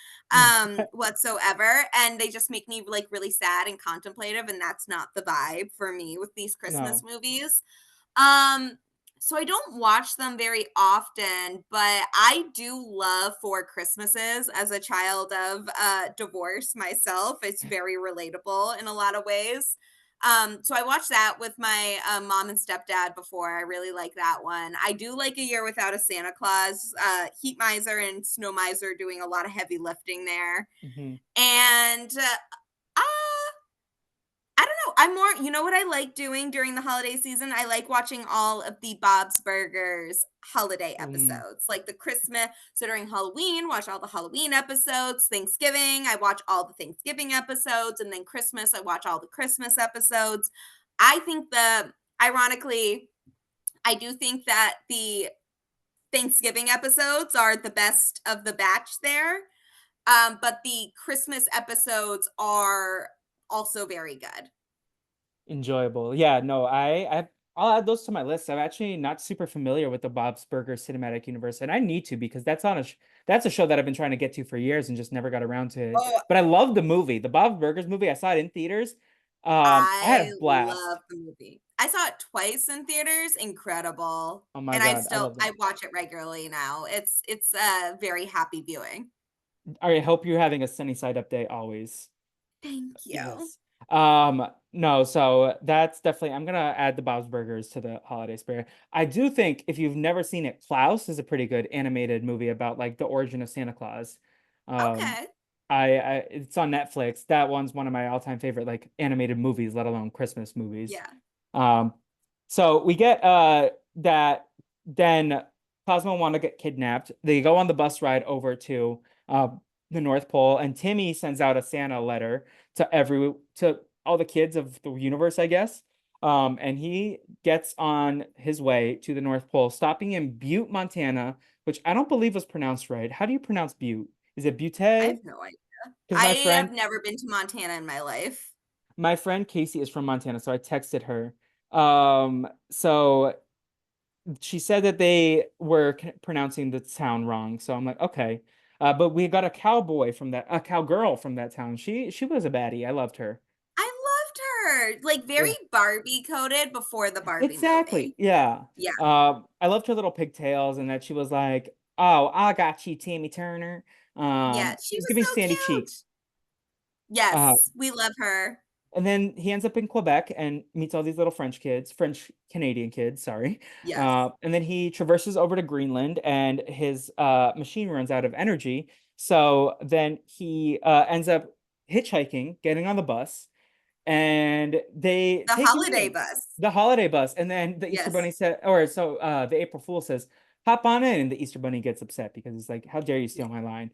whatsoever, and they just make me like really sad and contemplative, and that's not the vibe for me with these Christmas No. movies. um so I don't watch them very often, but I do love Four Christmases as a child of divorce myself. It's very relatable in a lot of ways. So I watched that with my mom and stepdad before. I really like that one. I do like A Year Without a Santa Claus. Heat Miser and Snow Miser doing a lot of heavy lifting there. Mhm. And uh, I don't know. I'm more, you know what I like doing during the holiday season? I like watching all of the Bob's Burgers holiday Mm, episodes, like the Christmas. So during Halloween, watch all the Halloween episodes. Thanksgiving, I watch all the Thanksgiving episodes. And then Christmas, I watch all the Christmas episodes. I think ironically, I do think that the Thanksgiving episodes are the best of the batch there. But the Christmas episodes are also very good. Enjoyable. Yeah, no, I'll add those to my list. I'm actually not super familiar with the Bob's Burgers cinematic universe, and I need to because that's a show that I've been trying to get to for years and just never got around to it. Oh, But I love the movie, the Bob's Burgers movie. I saw it in theaters. I had I a love blast. the movie. I saw it twice in theaters, incredible. Oh my And I God, I still love that. I watch it regularly now. It's a very happy viewing. I hope you're having a sunny side up day always. Thank you. Yes. No, so that's definitely I'm gonna add the Bob's Burgers to the holiday spirit. I do think if you've never seen it, Klaus is a pretty good animated movie about like the origin of Santa Claus. Um, Okay. I it's on Netflix. That one's one of my all-time favorite like animated movies, let alone Christmas movies. Yeah. Um, so we get that then Cosmo and Wanda get kidnapped. They go on the bus ride over to uh the North Pole, and Timmy sends out a Santa letter to all the kids of the universe, I guess. And he gets on his way to the North Pole, stopping in Butte, Montana, which I don't believe was pronounced right. How do you pronounce Butte? Is it I Butte? have no idea. Because I have never been to Montana in my life. my friend Casey is from Montana, so I texted her. So she said that they were pronouncing the town wrong. So I'm like, okay. But we got a cowgirl from that town. She was a baddie. I loved her. I loved her. Like very Yeah. Barbie coded before the Barbie Exactly. movie. Yeah. Yeah. I loved her little pigtails and that she was like, "Oh, I got you, Tammy Turner." Yeah, She she was was giving so Sandy cute. cheeks. Uh, Yes, we love her. and then he ends up in Quebec and meets all these little French Canadian kids, sorry. Yes. And then he traverses over to Greenland and his machine runs out of energy. So then he ends up hitchhiking, getting on the bus, and they The take him holiday in bus. the holiday bus. And then the Easter Yes. Bunny said, or so the April Fool says, hop on in. And the Easter Bunny gets upset because he's like, how dare you Yeah. steal my line?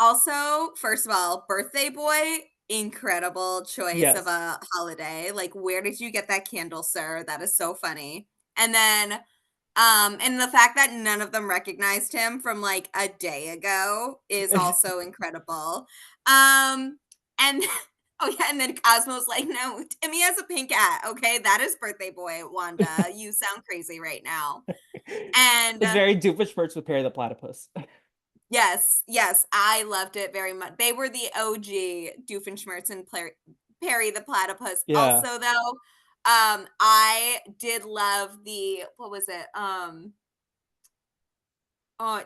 Also, first of all, birthday boy, incredible choice of Yes. a holiday. Like, where did you get that candle, sir? That is so funny. And then, and the fact that none of them recognized him from like a day ago is also incredible. And oh yeah, and then Cosmo's like, no, Timmy has a pink hat. Okay, that is birthday boy, Wanda. You sound crazy right now. And It's very Doofenshmirtz with Perry the Platypus. yes, yes, I loved it very much. They were the OG Doofenshmirtz and Perry the Platypus. Yeah. Also, though, I did love the what was it? Oh,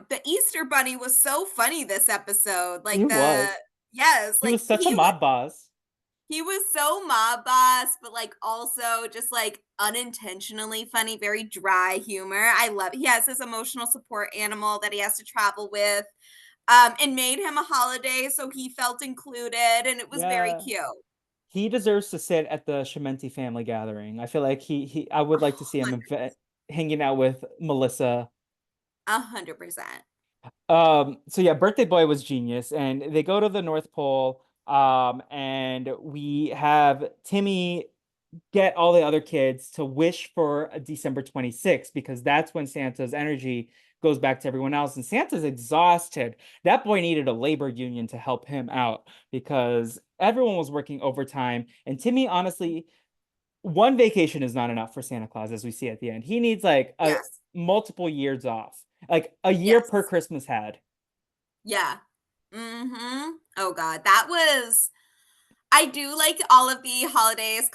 the Easter Bunny was so funny this episode. He Like the was. yes, He like was such a mob boss. he was so mob boss, but like also just like unintentionally funny, very dry humor. I love. He has his emotional support animal that he has to travel with and made him a holiday so he felt included, and it was very Yeah. cute. He deserves to sit at the Shementi family gathering. I feel like he I would like to see him 100, hanging out with Melissa. 100%. So yeah, Birthday Boy was genius, and they go to the North Pole. And we have Timmy get all the other kids to wish for a December 26th because that's when Santa's energy goes back to everyone else. And Santa's exhausted. That boy needed a labor union to help him out because everyone was working overtime. And Timmy, honestly, one vacation is not enough for Santa Claus, as we see at the end. He needs like a Yes. multiple years off, like a year per Yes. Christmas had. Yeah. Mhm. Oh god, that was I do like all of the holidays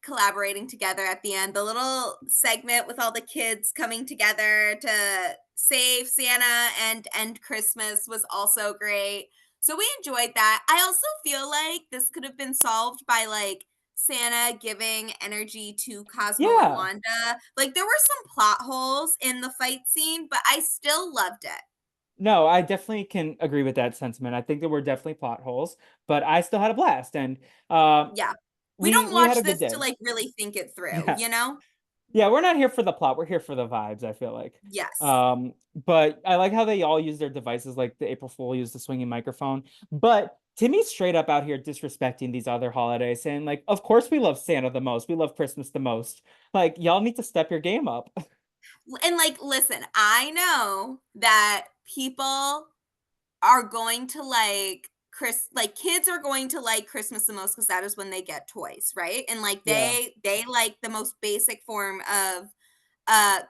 collaborating together at the end. The little segment with all the kids coming together to save Santa and end Christmas was also great. So we enjoyed that. I also feel like this could have been solved by like Santa giving energy to Cosmo and Yeah. Wanda. Like there were some plot holes in the fight scene, but I still loved it. No, I definitely can agree with that sentiment. I think there were definitely plot holes, but I still had a blast, and Yeah. We we don't we had watch a good this to day. like really think it through, Yeah. you know? Yeah, we're not here for the plot. We're here for the vibes, I feel like. Yes. But I like how they all use their devices, like the April Fool used the swinging microphone. But Timmy's straight up out here disrespecting these other holidays, saying, like, of course we love Santa the most. We love Christmas the most. Like, y'all need to step your game up. And like, listen, I know that people are going to like kids are going to like Christmas the most because that is when they get toys, right? And like Yeah. they like the most basic form of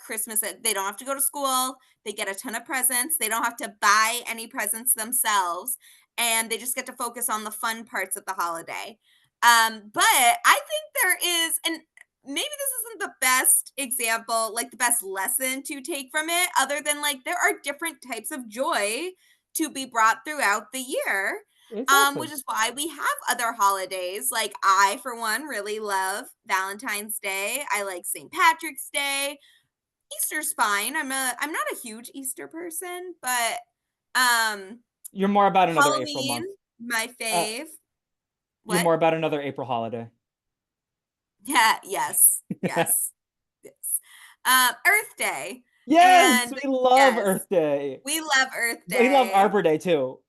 Christmas. That they don't have to go to school, they get a ton of presents, they don't have to buy any presents themselves, and they just get to focus on the fun parts of the holiday. But I think there is, and maybe this isn't the best example, like the best lesson to take from it, other than like there are different types of joy to be brought throughout the year. Exactly. Which is why we have other holidays. Like I, for one, really love Valentine's Day. I like St. Patrick's Day. Easter's fine. I'm not a huge Easter person, but um You're more about another April Halloween, month. my Uh, fave. you're What? more about another April holiday. Yeah, yes, yes, yes. Earth Day. Yes, And we love yes, Earth Day. we love Earth We love Day. Arbor Day too.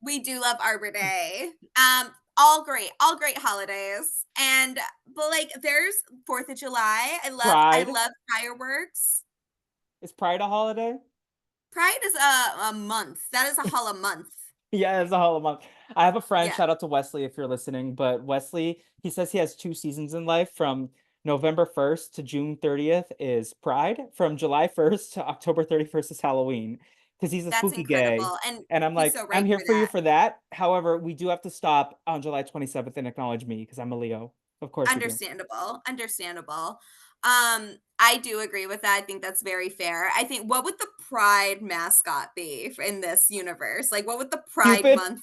We do love Arbor Day. All great holidays. And but like there's 4th of July. I Pride. love fireworks. Is Pride a holiday? Pride is a month. That is a holiday month. Yeah, it's a whole month. I have a friend, Yeah, shout out to Wesley if you're listening, but Wesley, he says he has two seasons in life from November 1st to June 30th is Pride, from July 1st to October 31st is Halloween, because he's a that's spooky gay. incredible. And And I'm he's like, so I'm right here for for you that. for that. However, we do have to stop on July 27th and acknowledge me because I'm a Leo. Of course we do. Understandable. Understandable. I do agree with that. I think that's very fair. I think what would the Pride mascot be in this universe? Like what would the Pride Cupid. month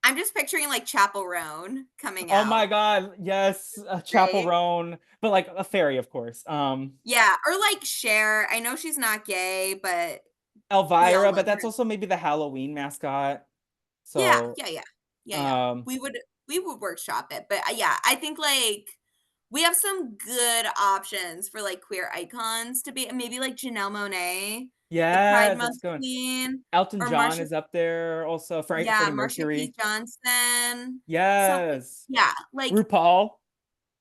I'm just picturing like Chapel Roan coming Oh my out, God. Yes, Chapel right? Roan, but like a fairy, of course. Yeah, or like Cher. I know she's not gay, but we all Elvira, love but that's her. also maybe the Halloween mascot. Yeah, So, yeah, yeah. Yeah, yeah. um, We would workshop it. But yeah, I think like we have some good options for like queer icons to be maybe like Janelle Monáe, like Pride yes, that's Month going. queen, Elton or John Marsha, is up there also. yeah, Freddie Marsha P. Mercury. Johnson. Some Yes. yeah, like RuPaul.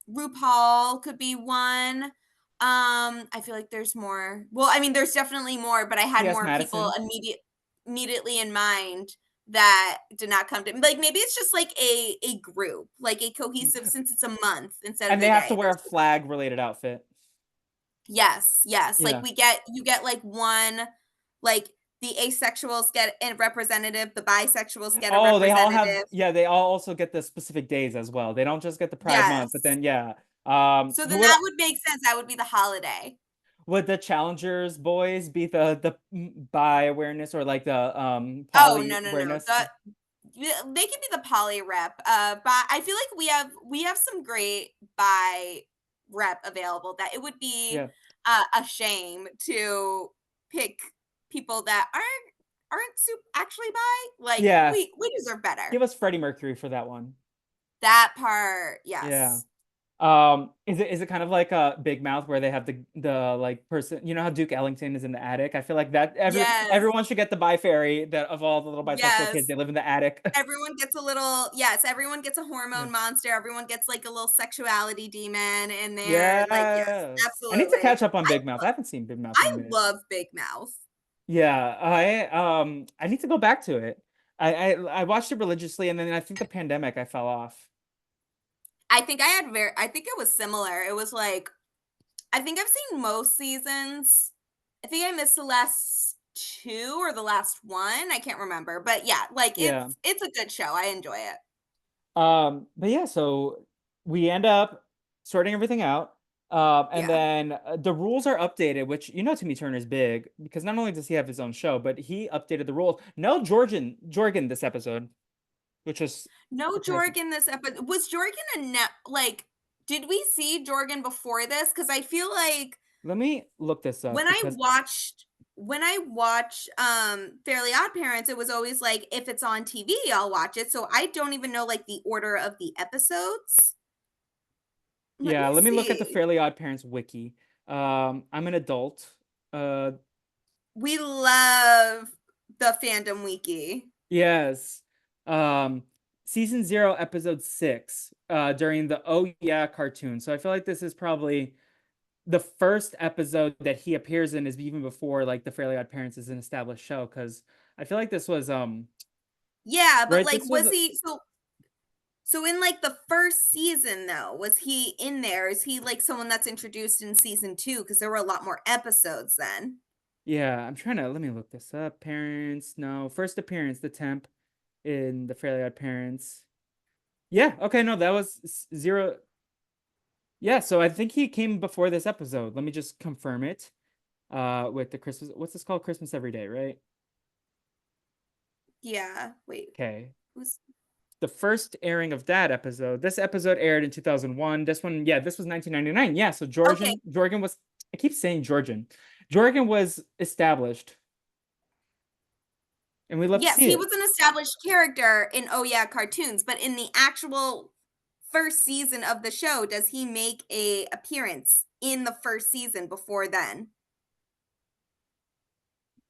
RuPaul could be one. I feel like there's more. Well, I mean, there's definitely more, but I had T.S. more people Madison. immediately in mind that did not come to like maybe it's just like a group, like a cohesive since it's a month instead of And they a have to day. wear a There's flag related outfit. yes, yes. Like Yeah. you get like one like the asexuals get a representative, the bisexuals get a Oh, they all have, representative. yeah, they all also get the specific days as well. They don't just get the Pride Month, but Yes. then, yeah. So Who then would that would make sense. That would be the holiday. the challengers boys be the bi awareness or like the Oh, poly no, no, no. awareness? Yeah, they could be the poly rep. But I feel like we have some great bi rep available that it would be Yeah. a shame to pick people that aren't actually bi. Like Yeah. we deserve better. Give us Freddie Mercury for that one. That part, Yeah. yes. Is it kind of like a Big Mouth where they have the like person, you know how Duke Ellington is in the attic? I feel like that Yes. everyone should get the bi fairy that of all the little bisexual kids, Yes. they live in the attic. Everyone gets a little yes, everyone gets a Yeah. hormone monster. Everyone gets like a little sexuality demon in there. Like yes, Yes. I need to absolutely. catch up on Big Mouth. I haven't seen Big Mouth in a I minute. love Big Mouth. Yeah, I need to go back to it. I watched it religiously and then I think the pandemic I fell off. I think it was similar. It was like I think I've seen most seasons. I think I missed the last 2 or the last 1. I can't remember. But yeah, like Yeah. it's a good show. I enjoy it. But yeah, so we end up sorting everything out. And Yeah. then the rules are updated, which you know Timmy Turner's big because not only does he have his own show, but he updated the rules. No Jorgen this episode, which is No surprising. Jorgen this episode. Was Jorgen a net like did we see Jorgen before this? Because I feel like Let me look this up when I because watched when I watch Fairly Odd Parents, it was always like if it's on TV, I'll watch it. So I don't even know like the order of the episodes. Let yeah, me let me look at the see. Fairly Odd Parents wiki. I'm an adult. Uh, We love the fandom wiki. yes. Um, season 0, episode 6, during the Oh Yeah cartoon. So I feel like this is probably the first episode that he appears in is even before like the Fairly Odd Parents is an established show because I feel like this was Yeah, but, right? like, This was was he so in, like, the first season, though, was he in there? Is he, like, someone that's introduced in season 2? Because there were a lot more episodes then. yeah, I'm trying to let me look this up. Parents, no, first appearance, the temp in the Fairly Odd Parents. Yeah, okay, no, that was zero. Yeah, so I think he came before this episode. Let me just confirm it. With the Christmas, what's this called? Christmas Every Day, right? Yeah, wait, Okay. who's The first airing of that episode. This episode aired in 2001. This one, yeah, this was 1999. Yeah, so okay, Jorgen was, I keep saying Georgian. Jorgen was established, and we love to yes, see he it. was an established character in Oh Yeah Cartoons, but in the actual first season of the show, does he make a appearance in the first season before then?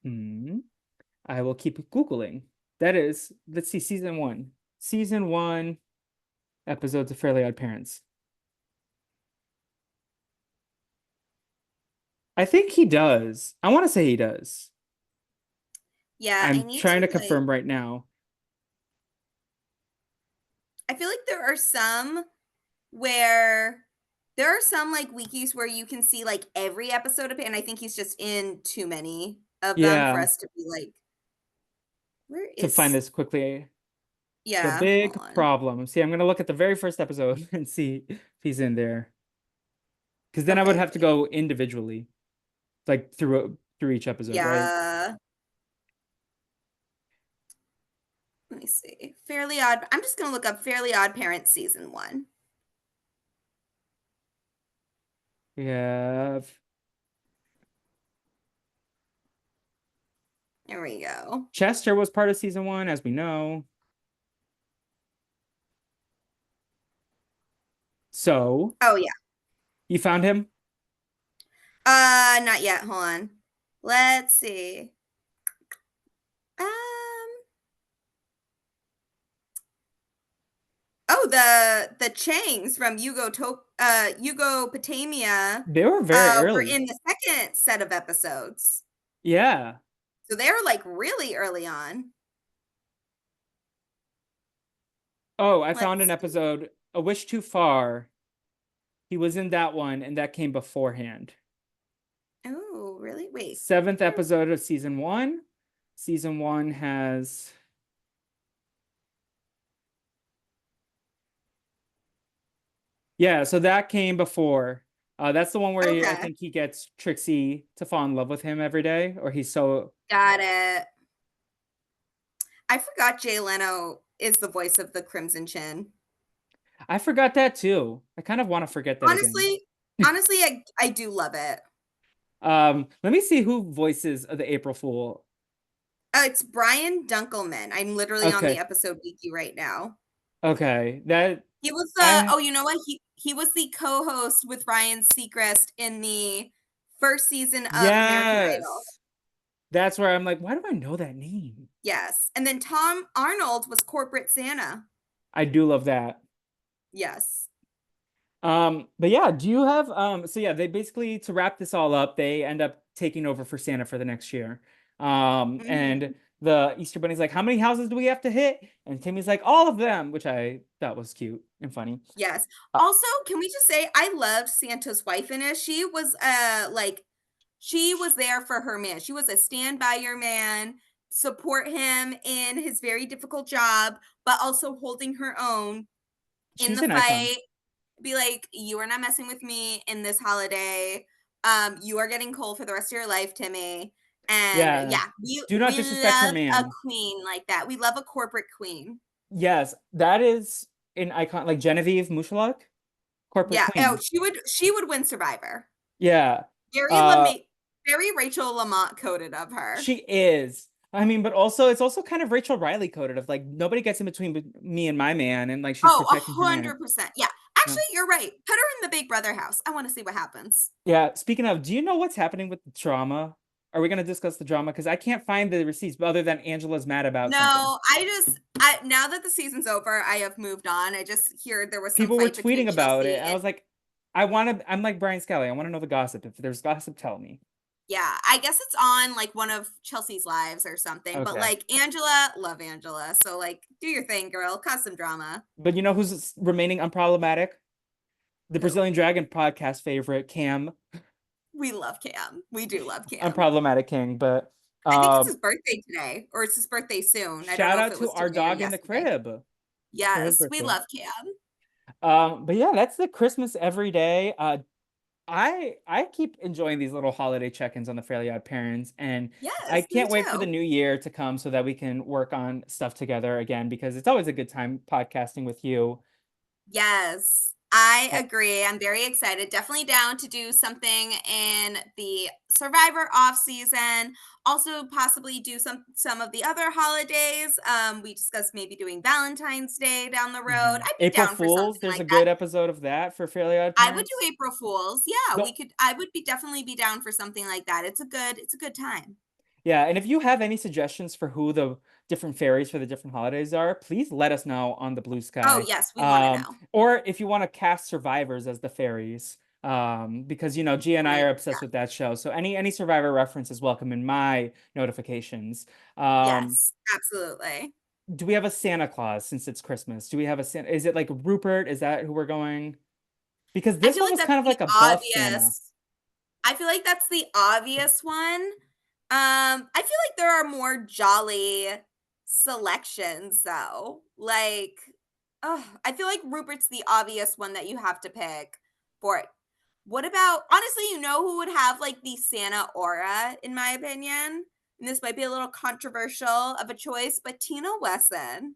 Hmm. I will keep Googling. That is, let's see, season one. Season one episodes of Fairly Odd Parents. I think he does. I want to say he does. Yeah, I I'm need trying to, to like confirm right now. I feel like there are some, like, wikis where you can see, like, every episode of it, and I think he's just in too many of them for Yeah, us to be like, "Where to find is" this quickly. The Yeah, hold big on. problem. See, I'm gonna look at the very first episode and see if he's in there. Because then I would Okay, have to wait. go individually, like through each episode, right? Yeah. Let me see. Fairly Odd I'm just gonna look up Fairly Odd Parents season 1. We have There we go. Chester was part of season one, as we know. So Oh, yeah. you found him? Not yet, hold on. Let's see. Um Oh, the Changs from Yugopotamia, They were very were early. in the second set of episodes. Yeah. So they were, like, really early on. Oh, I found an Let's see. episode, A Wish Too Far. He was in that one, and that came beforehand. Oh, really? Wait. Seventh Where episode of season one. Season one has, yeah, so that came before. That's the one where I Okay, think he gets Trixie to fall in love with him every day, or he's so. got it. I forgot Jay Leno is the voice of the Crimson Chin. I forgot that too. I kind of want to forget that again. Honestly honestly, I do love it. Let me see who voices the April Fool. It's Brian Dunkelman. I'm literally on the Okay, episode wiki right now. okay, that He was the I oh, you know what? He was the co-host with Ryan Seacrest in the first season of American Idol. yes, that's where I'm like, why do I know that name? Yes, and then Tom Arnold was Corporate Santa. I do love that. Yes. But yeah, do you have so yeah, they basically, to wrap this all up, they end up taking over for Santa for the next year. And Mhm. the Easter Bunny's like, how many houses do we have to hit? And Timmy's like, all of them, which I thought was cute and funny. Yes. Uh, Also, can we just say I loved Santa's wife in it. She was there for her man. She was a stand by your man, support him in his very difficult job, but also holding her own in she's the an icon. fight. Be like, "You are not messing with me in this holiday. You are getting coal for the rest of your life, Timmy." And Yeah. yeah, we Do not we disrespect her love a man. queen like that. We love a corporate queen. Yes, that is an icon, like Genevieve Mushalak, corporate Yeah. Oh, queen. she would win Survivor. Yeah. Very Uh Lama very Rachel Lamont coded of her. she is. I mean, but also it's also kind of Rachel Riley coded of like nobody gets in between me and my man, and like she's Oh, protecting her man. 100%. Yeah. Yeah. Actually, you're right. Put her in the Big Brother house. I wanna see what happens. Yeah. Speaking of, do you know what's happening with the drama? Are we gonna discuss the drama? Because I can't find the receipts, but other than Angela's mad about something. No, I now that the season's over, I have moved on. I just hear there was some People were fight between tweeting about it. Chelsea I and was like, I'm like Brian Scally. I want to know the gossip. If there's gossip, tell me. Yeah, I guess it's on, like, one of Chelsea's lives or something, but, Okay. like, Angela love Angela, so, like, do your thing, girl, cause some drama. But you know who's remaining unproblematic? The Who? Brazilian Dragon podcast favorite, Cam, We love Cam. We do love Cam. unproblematic king. But I think it's um, his birthday today, or it's his birthday soon. I don't shout know if out it to was our today or dog in the yesterday. crib for his Yes, we birthday. love Cam. But yeah, that's the Christmas every day. I keep enjoying these little holiday check-ins on the Fairly Odd Parents, and I Yes, me can't wait for the too. new year to come so that we can work on stuff together again because it's always a good time podcasting with you. Yes, I Uh, agree. I'm very excited. Definitely down to do something in the Survivor off season. Also, possibly do some of the other holidays. We discussed maybe doing Valentine's Day down the road. mhm. I'd be April down for Fools, something there's like a that. good episode of that for Fairly Odd I would do Parents. April Fools. Yeah, we The could. I would be definitely be down for something like that. It's a good time. Yeah, and if you have any suggestions for who the different fairies for the different holidays are, please let us know on the Blue Oh Sky. yes, we want to know. Or if you want to cast survivors as the fairies, because Gia and I Great. are obsessed with that show. So any survivor reference is welcome in my notifications. Yes, absolutely. Do we have a Santa Claus since it's Christmas? Do we have a Santa? Is it like Rupert? Is that who we're going? Because I this feel one like was that's kind of the like a buff Santa. obvious. I feel like that's the obvious one. I feel like there are more jolly selections though. Like, oh, I feel like Rupert's the obvious one that you have to pick for it. What about honestly, who would have like the Santa aura, in my opinion? And this might be a little controversial of a choice, but Tina Wesson.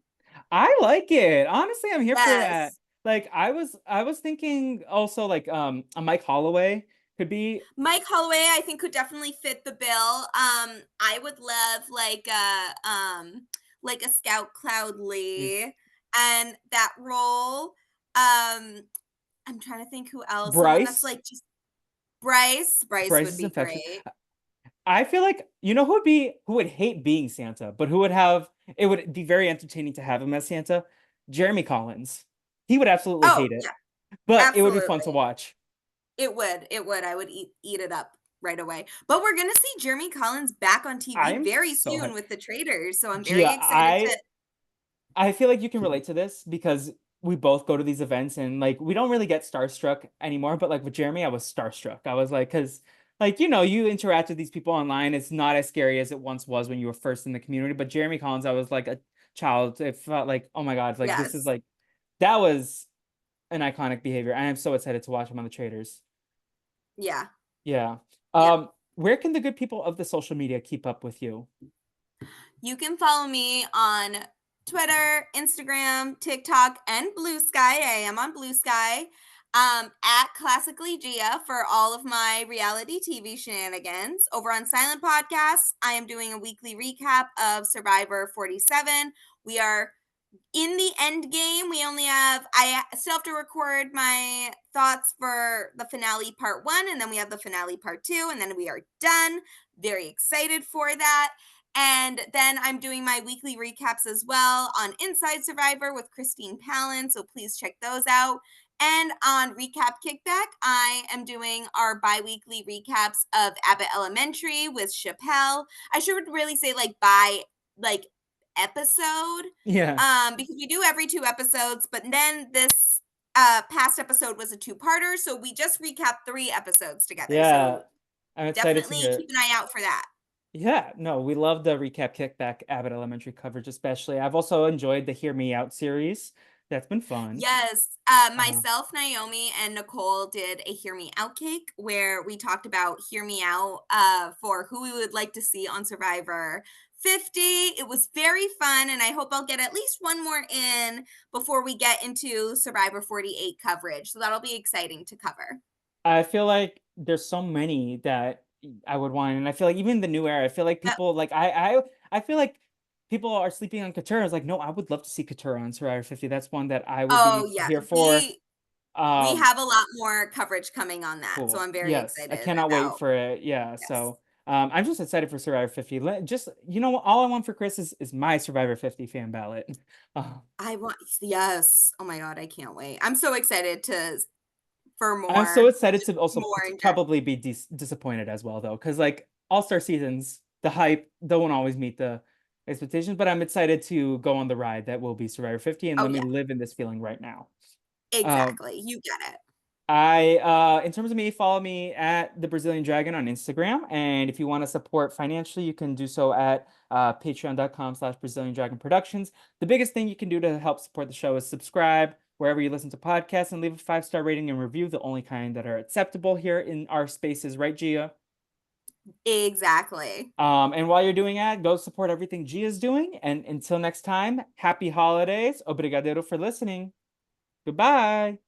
I like it. Honestly, I'm here for that. Yes. Like I was thinking also like a Mike Holloway could be. Mike Holloway, I think, could definitely fit the bill. I would love like a Scout Cloud Mm. Lee and that role. I'm trying to think who else. Someone that's Bryce. like just Bryce. Bryce Bryce would is be infectious. great. I feel like who would hate being Santa, but who would have it would be very entertaining to have him as Santa? Jeremy Collins. He would absolutely Oh hate it, yeah, but it would be fun to absolutely. watch. It would. It would. I would eat it up right away. But we're gonna see Jeremy Collins back on TV I'm very so soon hyped. with the Traders, so I'm very Gia, excited to. I feel like you can relate to this because we both go to these events and like we don't really get starstruck anymore. But like with Jeremy, I was starstruck. I was like, because like you interact with these people online. It's not as scary as it once was when you were first in the community. But Jeremy Collins, I was like a child. It felt like, oh my God, like this is Yes. like that was an iconic behavior. I am so excited to watch him on the Traders. Yeah. Yeah. Yeah. Where can the good people of the social media keep up with you? You can follow me on Twitter, Instagram, TikTok, and Blue Sky. I am on Blue Sky. At Classically Gia for all of my reality TV shenanigans. Over on Silent Podcasts, I am doing a weekly recap of Survivor 47. We are in the end game. I still have to record my thoughts for the finale part 1, and then we have the finale part 2, and then we are done. Very excited for that. And then I'm doing my weekly recaps as well on Inside Survivor with Christine Palin, so please check those out. And on Recap Kickback, I am doing our bi-weekly recaps of Abbott Elementary with Chappelle. I should really say like episode, Yeah. because we do every 2 episodes, but then this past episode was a two-parter, so we just recapped 3 episodes together. Yeah. So I'm excited to definitely hear keep it. an eye out for that. Yeah, no, we love the recap kickback Abbott Elementary coverage, especially. I've also enjoyed the Hear Me Out series. That's been fun. Yes, Uh, myself, Naomi, and Nicole did a Hear Me Out cake where we talked about Hear Me Out for who we would like to see on Survivor 50. It was very fun, and I hope I'll get at least one more in before we get into Survivor 48 coverage. So that'll be exciting to cover. I feel like there's so many that I would want, and I feel like even the new era, I feel like Yep. people like I feel like people are sleeping on Couture. I was like, no, I would love to see Couture on Survivor 50. That's one that I would Oh, be yeah. here for. We Um, have a lot more coverage coming on that, so cool. I'm very Yes, I excited cannot wait about. for it. Yeah, Yes. so I'm just excited for Survivor 50. Just all I want for Chris is my Survivor 50 fan ballot. Uh, I want yes. Oh my god, I can't wait. I'm so excited to for I'm so more, excited just to also more to endurance. probably be disappointed as well, though, because like all-star seasons, the hype don't always meet the expectations, but I'm excited to go on the ride that will be Survivor 50 and Oh let me yeah, live in this feeling right now. Um, exactly. You get it. in terms of me, follow me at the Brazilian Dragon on Instagram. And if you want to support financially, you can do so at patreon.com/Brazilian Dragon Productions. The biggest thing you can do to help support the show is subscribe wherever you listen to podcasts and leave a 5-star rating and review, the only kind that are acceptable here in our spaces, right, Gia? Exactly. And while you're doing that, go support everything Gia's doing. And until next time, happy holidays. Obrigado for listening. Goodbye.